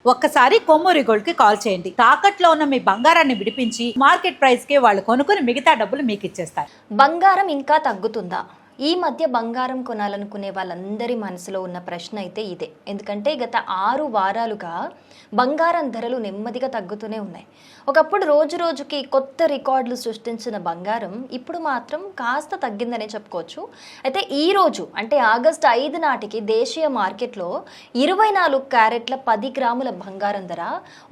ఒక్కసారి కొమ్మూరి గోల్డ్ కి కాల్ చేయండి. తాకట్లో ఉన్న మీ బంగారాన్ని విడిపించి మార్కెట్ ప్రైస్ కి వాళ్ళు కొనుక్కుని మిగతా డబ్బులు మీకు ఇచ్చేస్తారు. బంగారం ఇంకా తగ్గుతుందా? ఈ మధ్య బంగారం కొనాలనుకునే వాళ్ళందరి మనసులో ఉన్న ప్రశ్న అయితే ఇదే. ఎందుకంటే గత 6 వారాలుగా బంగారం ధరలు నెమ్మదిగా తగ్గుతూనే ఉన్నాయి. ఒకప్పుడు రోజు రోజుకి కొత్త రికార్డులు సృష్టించిన బంగారం ఇప్పుడు మాత్రం కాస్త తగ్గిందనే చెప్పుకోవచ్చు. అయితే ఈ రోజు అంటే ఆగస్టు 5 నాటికి దేశీయ మార్కెట్లో 24 క్యారెట్ల 10 గ్రాముల బంగారం ధర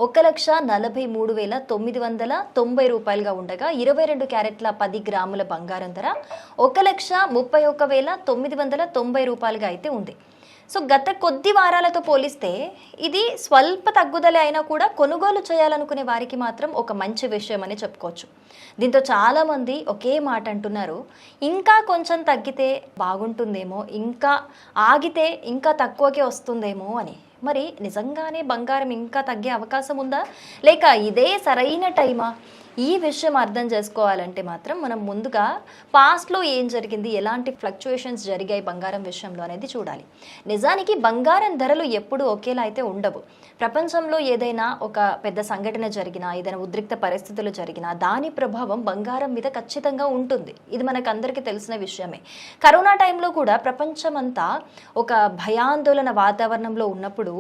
1,43,990 రూపాయలుగా ఉండగా 22 క్యారెట్ల 10 గ్రాముల బంగారం ధర 1,31,990 రూపాయలుగా అయితే ఉంది. సో గత కొద్ది వారాలతో పోలిస్తే ఇది స్వల్ప తగ్గుదల అయినా కూడా కొనుగోలు చేయాలనుకునే వారికి మాత్రం ఒక మంచి విషయం అని చెప్పుకోవచ్చు. దీంతో చాలామంది ఒకే మాట అంటున్నారు, ఇంకా కొంచెం తగ్గితే బాగుంటుందేమో, ఇంకా ఆగితే ఇంకా తక్కువకే వస్తుందేమో అని. మరి నిజంగానే బంగారం ఇంకా తగ్గే అవకాశం ఉందా, లేక ఇదే సరైన టైమా? ఈ విషయం అర్థం చేసుకోవాలంటే మాత్రం మనం ముందుగా పాస్ట్లో ఏం జరిగింది, ఎలాంటి ఫ్లక్చుయేషన్స్ జరిగాయి బంగారం విషయంలో అనేది చూడాలి. నిజానికి బంగారం ధరలు ఎప్పుడు ఒకేలా అయితే ఉండవు. ప్రపంచంలో ఏదైనా ఒక పెద్ద సంఘటన జరిగినా, ఏదైనా ఉద్రిక్త పరిస్థితులు జరిగినా దాని ప్రభావం బంగారం మీద ఖచ్చితంగా ఉంటుంది. ఇది మనకు అందరికీ తెలిసిన విషయమే. కరోనా టైంలో కూడా ప్రపంచమంతా ఒక భయాందోళన వాతావరణంలో ఉన్నప్పుడు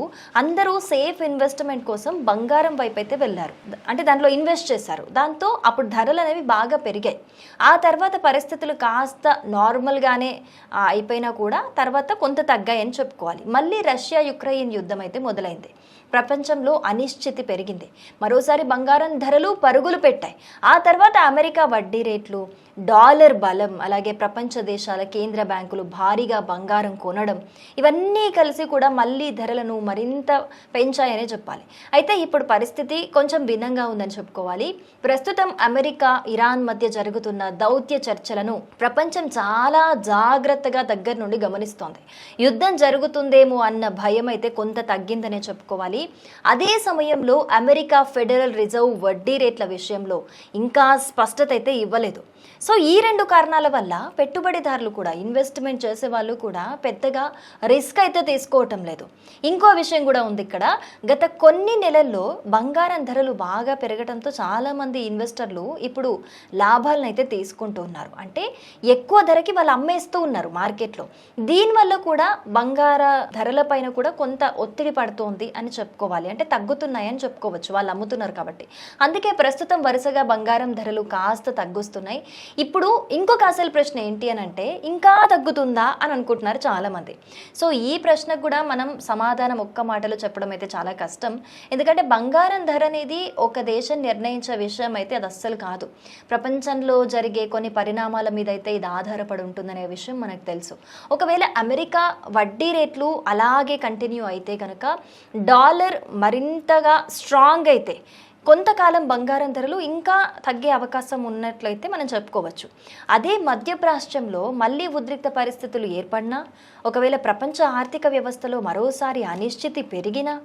అందరూ సేఫ్ ఇన్వెస్ట్మెంట్ కోసం బంగారం వైపు అయితే వెళ్ళారు. అంటే దాంట్లో ఇన్వెస్ట్ చేశారు. దాంతో అప్పుడు ధరలు అనేవి బాగా పెరిగాయి. ఆ తర్వాత పరిస్థితులు కాస్త నార్మల్గానే అయిపోయినా కూడా తర్వాత కొంత తగ్గాయని చెప్పుకోవాలి. మళ్ళీ రష్యా యుక్రెయిన్ యుద్ధం అయితే మొదలైంది. ప్రపంచంలో అనిశ్చితి పెరిగింది. మరోసారి బంగారం ధరలు పరుగులు పెట్టాయి. ఆ తర్వాత అమెరికా వడ్డీ రేట్లు, డాలర్ బలం, అలాగే ప్రపంచ దేశాల కేంద్ర బ్యాంకులు భారీగా బంగారం కొనడం, ఇవన్నీ కలిసి కూడా మళ్ళీ ధరలను మరింత పెంచాయనే చెప్పాలి. అయితే ఇప్పుడు పరిస్థితి కొంచెం భిన్నంగా ఉందని చెప్పుకోవాలి. ప్రస్తుతం అమెరికా ఇరాన్ మధ్య జరుగుతున్న దౌత్య చర్చలను ప్రపంచం చాలా జాగ్రత్తగా దగ్గర నుండి గమనిస్తోంది. యుద్ధం జరుగుతుందేమో అన్న భయం అయితే కొంత తగ్గిందనే చెప్పుకోవాలి. అదే సమయంలో అమెరికా ఫెడరల్ రిజర్వ్ వడ్డీ రేట్ల విషయంలో ఇంకా స్పష్టత అయితే ఇవ్వలేదు. సో ఈ 2 కారణాల వల్ల పెట్టుబడిదారులు కూడా, ఇన్వెస్ట్మెంట్ చేసే వాళ్ళు కూడా పెద్దగా రిస్క్ అయితే తీసుకోవటం లేదు. ఇంకో విషయం కూడా ఉంది ఇక్కడ. గత కొన్ని నెలల్లో బంగారం ధరలు బాగా పెరగడంతో చాలామంది ఇన్వెస్టర్లు ఇప్పుడు లాభాలను అయితే తీసుకుంటూ ఉన్నారు. అంటే ఎక్కువ ధరకి వాళ్ళు అమ్మేస్తూ ఉన్నారు మార్కెట్లో. దీనివల్ల కూడా బంగార ధరల పైన కూడా కొంత ఒత్తిడి పడుతోంది అని చెప్పుకోవాలి. అంటే తగ్గుతున్నాయని చెప్పుకోవచ్చు, వాళ్ళు అమ్ముతున్నారు కాబట్టి. అందుకే ప్రస్తుతం వరుసగా బంగారం ధరలు కాస్త తగ్గుస్తున్నాయి. ఇప్పుడు ఇంకొక అసలు ప్రశ్న ఏంటి అని అంటే, ఇంకా తగ్గుతుందా అని అనుకుంటున్నారు చాలామంది. సో ఈ ప్రశ్నకు కూడా మనం సమాధానం ఒక్క మాటలో చెప్పడం అయితే చాలా కష్టం. ఎందుకంటే బంగారం ధర అనేది ఒక దేశం నిర్ణయించే విషయం అయితే అది అస్సలు కాదు. ప్రపంచంలో జరిగే కొన్ని పరిణామాల మీద అయితే ఇది ఆధారపడి ఉంటుందనే విషయం మనకు తెలుసు. ఒకవేళ అమెరికా వడ్డీ రేట్లు అలాగే కంటిన్యూ అయితే కనుక, డాలర్ మరింతగా స్ట్రాంగ్ అయితే కొంతకాలం బంగారం ధరలు ఇంకా తగ్గే అవకాశం ఉన్నట్లయితే మనం చెప్పుకోవచ్చు. అదే మధ్యప్రాచ్యంలో మళ్ళీ ఉద్రిక్త పరిస్థితులు ఏర్పడినా, ఒకవేళ ప్రపంచ ఆర్థిక వ్యవస్థలో మరోసారి అనిశ్చితి పెరిగినా,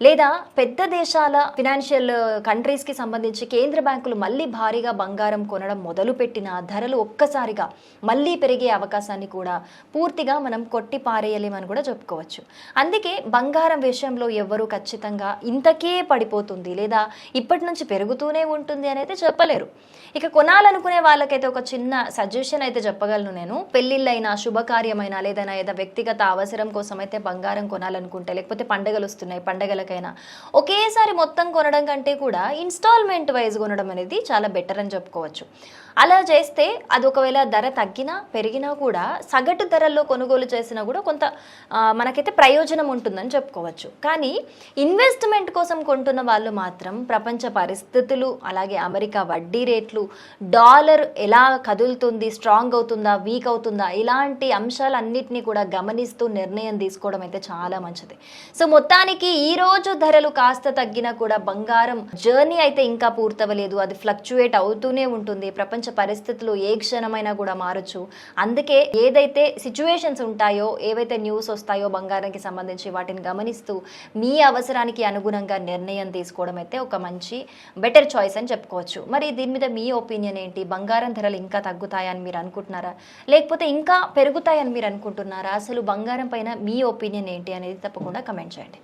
లేదా పెద్ద దేశాల ఫినాన్షియల్ కంట్రీస్కి సంబంధించి కేంద్ర బ్యాంకులు మళ్ళీ భారీగా బంగారం కొనడం మొదలుపెట్టిన ధరలు ఒక్కసారిగా మళ్ళీ పెరిగే అవకాశాన్ని కూడా పూర్తిగా మనం కొట్టి పారేయలేమని కూడా చెప్పుకోవచ్చు. అందుకే బంగారం విషయంలో ఎవ్వరూ ఖచ్చితంగా ఇంతకే పడిపోతుంది లేదా ఇప్పటి నుంచి పెరుగుతూనే ఉంటుంది అనేది చెప్పలేరు. ఇక కొనాలనుకునే వాళ్ళకైతే ఒక చిన్న సజెషన్ అయితే చెప్పగలను నేను. పెళ్ళిళ్ళైనా, శుభకార్యమైనా, లేదా ఏదో వ్యక్తిగత అవసరం కోసం అయితే బంగారం కొనాలనుకుంటే, లేకపోతే పండగలు వస్తున్నాయి, పండగలకైనా ఒకేసారి మొత్తం కొనడం కంటే కూడా ఇన్స్టాల్మెంట్ వైజ్ కొనడం అనేది చాలా బెటర్ అని చెప్పుకోవచ్చు. అలా చేస్తే అది ఒకవేళ ధర తగ్గినా పెరిగినా కూడా సగటు ధరల్లో కొనుగోలు చేసినా కూడా కొంత మనకైతే ప్రయోజనం ఉంటుందని చెప్పుకోవచ్చు. కానీ ఇన్వెస్ట్మెంట్ కోసం కొంటున్న వాళ్ళు మాత్రం ప్రపంచ పరిస్థితులు, అలాగే అమెరికా వడ్డీ రేట్లు, డాలర్ ఎలా కదులుతుంది, స్ట్రాంగ్ అవుతుందా, వీక్ అవుతుందా, ఇలాంటి అంశాలన్నింటినీ కూడా గమనిస్తూ నిర్ణయం తీసుకోవడం అయితే చాలా మంచిది. సో మొత్తానికి ఈ రోజు ధరలు కాస్త తగ్గినా కూడా బంగారం జర్నీ అయితే ఇంకా పూర్తవలేదు. అది ఫ్లక్చుయేట్ అవుతూనే ఉంటుంది. ప్రపంచ పరిస్థితులు ఏ క్షణమైనా కూడా మారచ్చు. అందుకే ఏదైతే సిచ్యువేషన్స్ ఉంటాయో, ఏవైతే న్యూస్ వస్తాయో బంగారానికి సంబంధించి వాటిని గమనిస్తూ మీ అవసరానికి అనుగుణంగా నిర్ణయం తీసుకోవడం అయితే ఒక మంచి బెటర్ చాయిస్ అని చెప్పుకోవచ్చు. మరి దీని మీద మీ ఒపీనియన్ ఏంటి? బంగారం ధరలు ఇంకా తగ్గుతాయని మీరు అనుకుంటున్నారా, లేకపోతే ఇంకా పెరుగుతాయని మీరు అనుకుంటున్నారా? అసలు బంగారం పైన మీ ఒపీనియన్ ఏంటి అనేది తప్పకుండా కమెంట్ చేయండి.